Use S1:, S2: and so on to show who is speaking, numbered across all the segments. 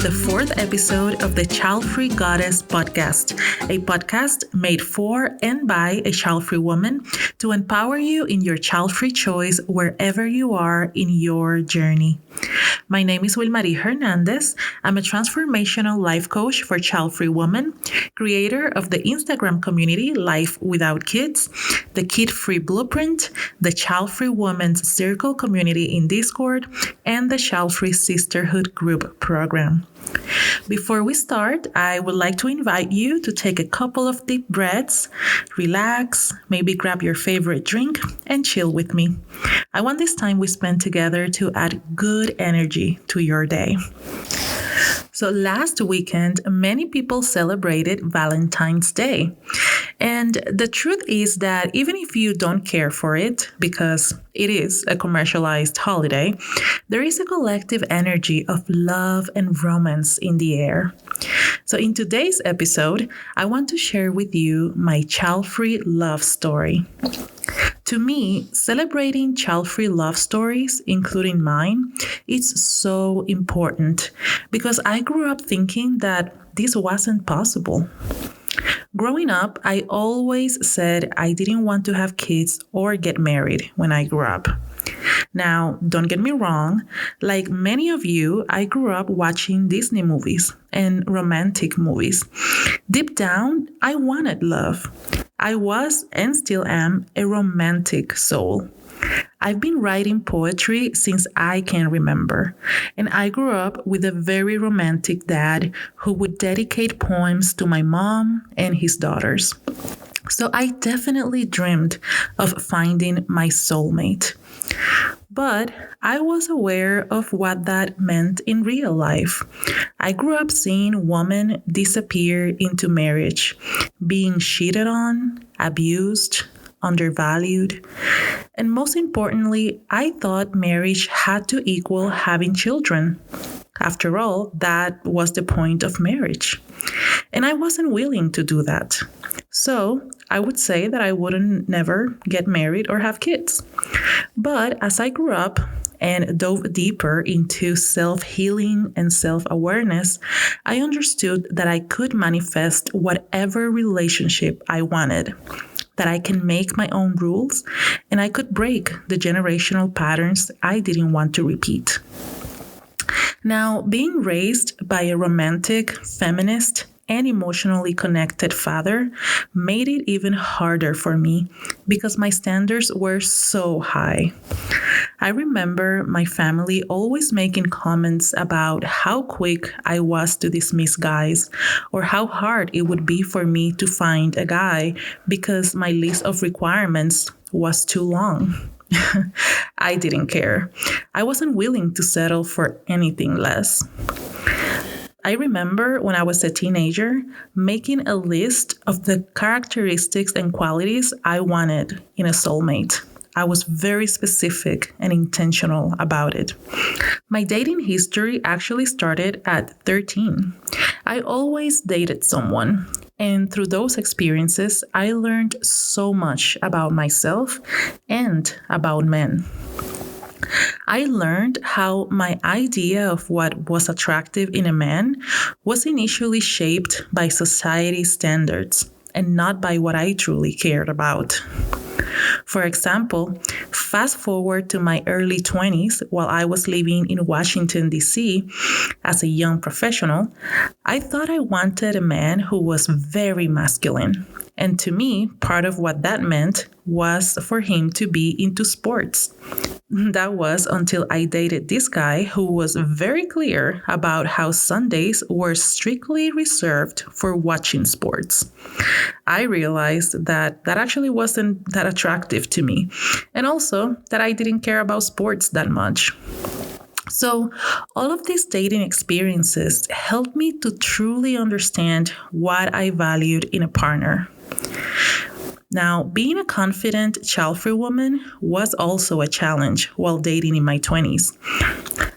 S1: the fourth episode of the Childfree Goddess Podcast, a podcast made for and by a child-free woman to empower you in your child-free choice wherever you are in your journey. My name is Wilmarie Hernandez. I'm a transformational life coach for child-free women, creator of the Instagram community Life Without Kids, the Kid-Free Blueprint, the Child-Free Women's Circle community in Discord, and the Child-Free Sisterhood Group program. Before we start, I would like to invite you to take a couple of deep breaths, relax, maybe grab your favorite drink, and chill with me. I want this time we spend together to add good energy to your day. So last weekend, many people celebrated Valentine's Day. And the truth is that even if you don't care for it, because it is a commercialized holiday, there is a collective energy of love and romance in the air. So in today's episode, I want to share with you my child-free love story. To me, celebrating child-free love stories, including mine, is so important because I grew up thinking that this wasn't possible. Growing up, I always said I didn't want to have kids or get married when I grew up. Now, don't get me wrong, like many of you, I grew up watching Disney movies and romantic movies. Deep down, I wanted love. I was and still am a romantic soul. I've been writing poetry since I can remember, and I grew up with a very romantic dad who would dedicate poems to my mom and his daughters. So I definitely dreamed of finding my soulmate. But I was aware of what that meant in real life. I grew up seeing women disappear into marriage, being cheated on, abused, undervalued. And most importantly, I thought marriage had to equal having children. After all, that was the point of marriage. And I wasn't willing to do that. So I would say that I wouldn't never get married or have kids. But as I grew up and dove deeper into self-healing and self-awareness, I understood that I could manifest whatever relationship I wanted, that I can make my own rules, and I could break the generational patterns I didn't want to repeat. Now, being raised by a romantic, feminist, and emotionally connected father made it even harder for me because my standards were so high. I remember my family always making comments about how quick I was to dismiss guys or how hard it would be for me to find a guy because my list of requirements was too long. I didn't care. I wasn't willing to settle for anything less. I remember when I was a teenager making a list of the characteristics and qualities I wanted in a soulmate. I was very specific and intentional about it. My dating history actually started at 13. I always dated someone, and through those experiences, I learned so much about myself and about men. I learned how my idea of what was attractive in a man was initially shaped by society standards and not by what I truly cared about. For example, fast forward to my early 20s while I was living in Washington, D.C. as a young professional, I thought I wanted a man who was very masculine. And to me, part of what that meant was for him to be into sports. That was until I dated this guy who was very clear about how Sundays were strictly reserved for watching sports. I realized that actually wasn't that attractive to me, and also that I didn't care about sports that much. So all of these dating experiences helped me to truly understand what I valued in a partner. Now, being a confident, child-free woman was also a challenge while dating in my 20s.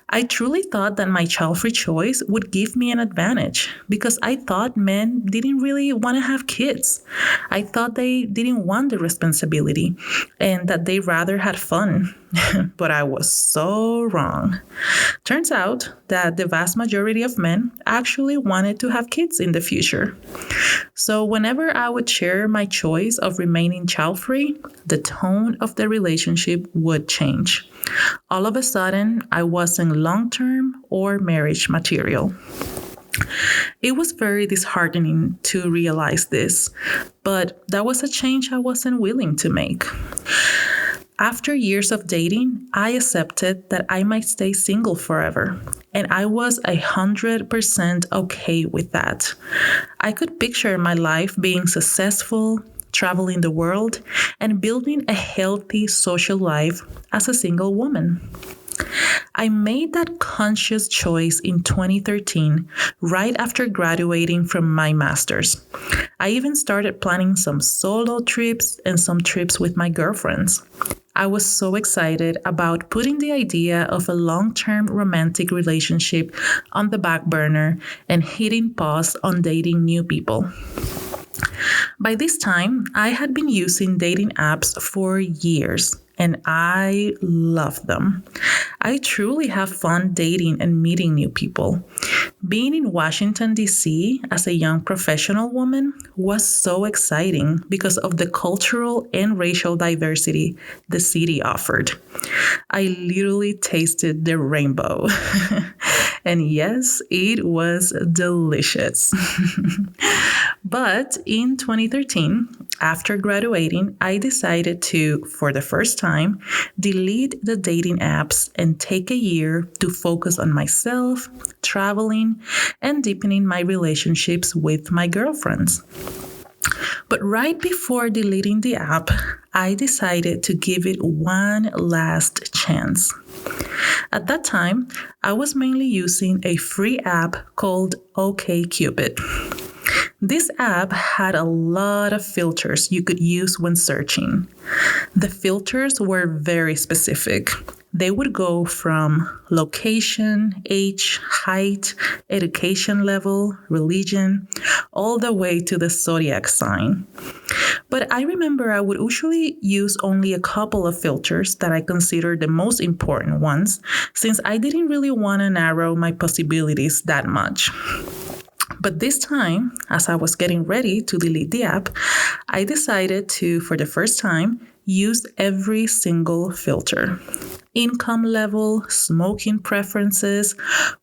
S1: I truly thought that my child-free choice would give me an advantage because I thought men didn't really want to have kids. I thought they didn't want the responsibility and that they rather had fun But I was so wrong. Turns out that the vast majority of men actually wanted to have kids in the future. So whenever I would share my choice of remaining child-free, the tone of the relationship would change. All of a sudden, I wasn't long-term or marriage material. It was very disheartening to realize this, but that was a change I wasn't willing to make. After years of dating, I accepted that I might stay single forever, and I was 100% okay with that. I could picture my life being successful, traveling the world, and building a healthy social life as a single woman. I made that conscious choice in 2013, right after graduating from my master's. I even started planning some solo trips and some trips with my girlfriends. I was so excited about putting the idea of a long-term romantic relationship on the back burner and hitting pause on dating new people. By this time, I had been using dating apps for years, and I love them. I truly have fun dating and meeting new people. Being in Washington, D.C. as a young professional woman was so exciting because of the cultural and racial diversity the city offered. I literally tasted the rainbow. And yes, it was delicious. But in 2013, after graduating, I decided to, for the first time, delete the dating apps and take a year to focus on myself, traveling, and deepening my relationships with my girlfriends. But right before deleting the app, I decided to give it one last chance. At that time, I was mainly using a free app called OkCupid. This app had a lot of filters you could use when searching. The filters were very specific. They would go from location, age, height, education level, religion, all the way to the zodiac sign. But I remember I would usually use only a couple of filters that I considered the most important ones, since I didn't really want to narrow my possibilities that much. But this time, as I was getting ready to delete the app, I decided to, for the first time, use every single filter. Income level, smoking preferences,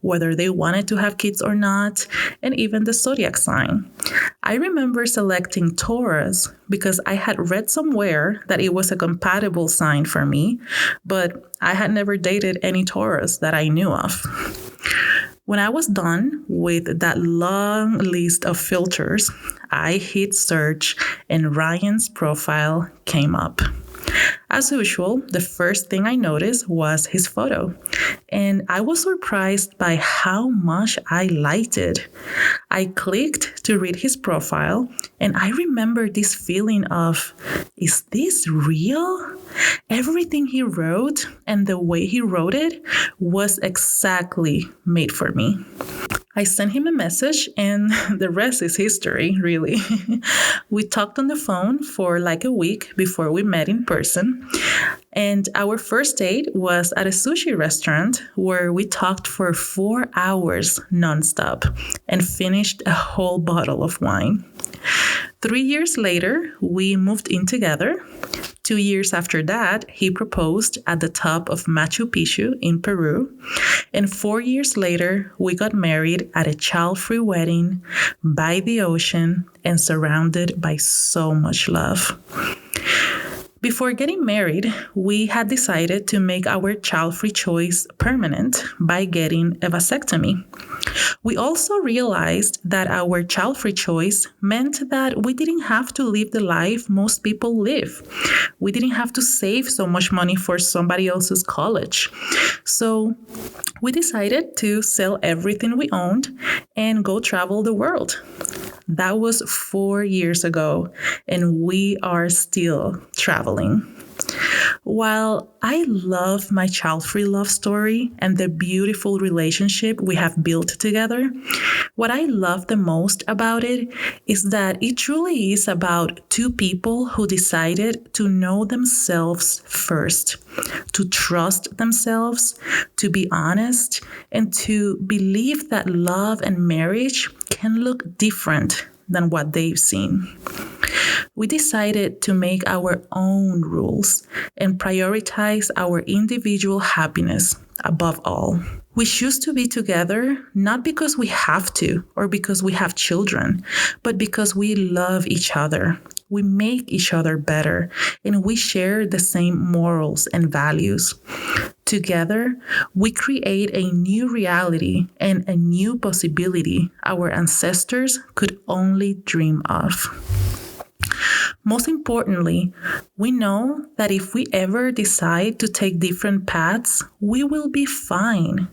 S1: whether they wanted to have kids or not, and even the zodiac sign. I remember selecting Taurus because I had read somewhere that it was a compatible sign for me, but I had never dated any Taurus that I knew of. When I was done with that long list of filters, I hit search and Ryan's profile came up. As usual, the first thing I noticed was his photo, and I was surprised by how much I liked it. I clicked to read his profile, and I remember this feeling of, is this real? Everything he wrote and the way he wrote it was exactly made for me. I sent him a message and the rest is history, really. We talked on the phone for like a week before we met in person. And our first date was at a sushi restaurant where we talked for 4 hours nonstop and finished a whole bottle of wine. 3 years later, we moved in together. 2 years after that, he proposed at the top of Machu Picchu in Peru. And 4 years later, we got married at a child-free wedding by the ocean and surrounded by so much love. Before getting married, we had decided to make our child-free choice permanent by getting a vasectomy. We also realized that our child-free choice meant that we didn't have to live the life most people live. We didn't have to save so much money for somebody else's college. So we decided to sell everything we owned and go travel the world. That was 4 years ago, and we are still traveling. While I love my child-free love story and the beautiful relationship we have built together, what I love the most about it is that it truly is about two people who decided to know themselves first, to trust themselves, to be honest, and to believe that love and marriage can look different than what they've seen. We decided to make our own rules and prioritize our individual happiness above all. We choose to be together not because we have to or because we have children, but because we love each other. We make each other better, and we share the same morals and values. Together, we create a new reality and a new possibility our ancestors could only dream of. Most importantly, we know that if we ever decide to take different paths, we will be fine.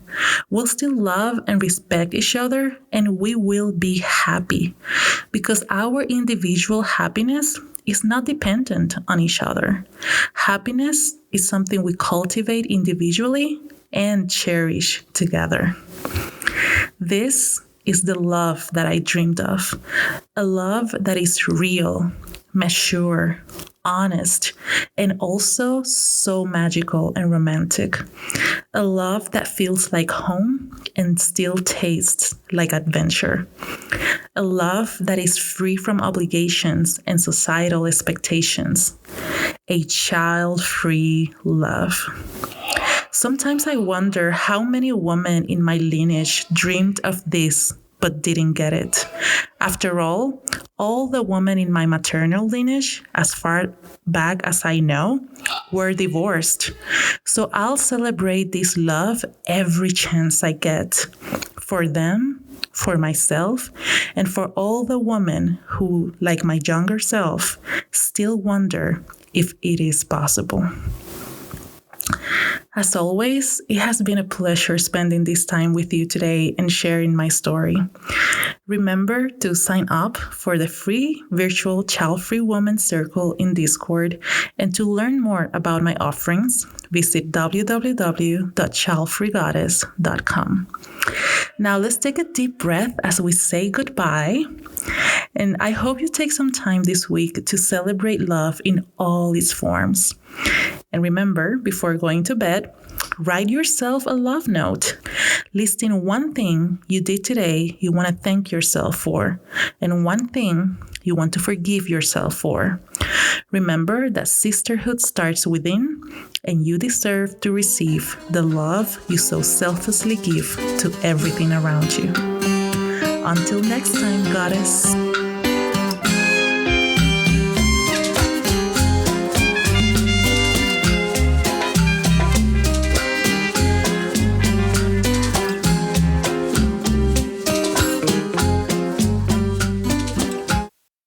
S1: We'll still love and respect each other, and we will be happy because our individual happiness is not dependent on each other. Happiness is something we cultivate individually and cherish together. This is the love that I dreamed of, a love that is real, mature, honest, and also so magical and romantic. A love that feels like home and still tastes like adventure. A love that is free from obligations and societal expectations. A child-free love. Sometimes I wonder how many women in my lineage dreamed of this but didn't get it. After all the women in my maternal lineage, as far back as I know, were divorced. So I'll celebrate this love every chance I get. For them, for myself, and for all the women who, like my younger self, still wonder if it is possible. As always, it has been a pleasure spending this time with you today and sharing my story. Remember to sign up for the free virtual Child-Free Woman Circle in Discord, and to learn more about my offerings, visit www.childfreegoddess.com. Now let's take a deep breath as we say goodbye. And I hope you take some time this week to celebrate love in all its forms. And remember, before going to bed, write yourself a love note, listing one thing you did today you want to thank yourself for, and one thing you want to forgive yourself for. Remember that sisterhood starts within, and you deserve to receive the love you so selflessly give to everything around you. Until next time, Goddess.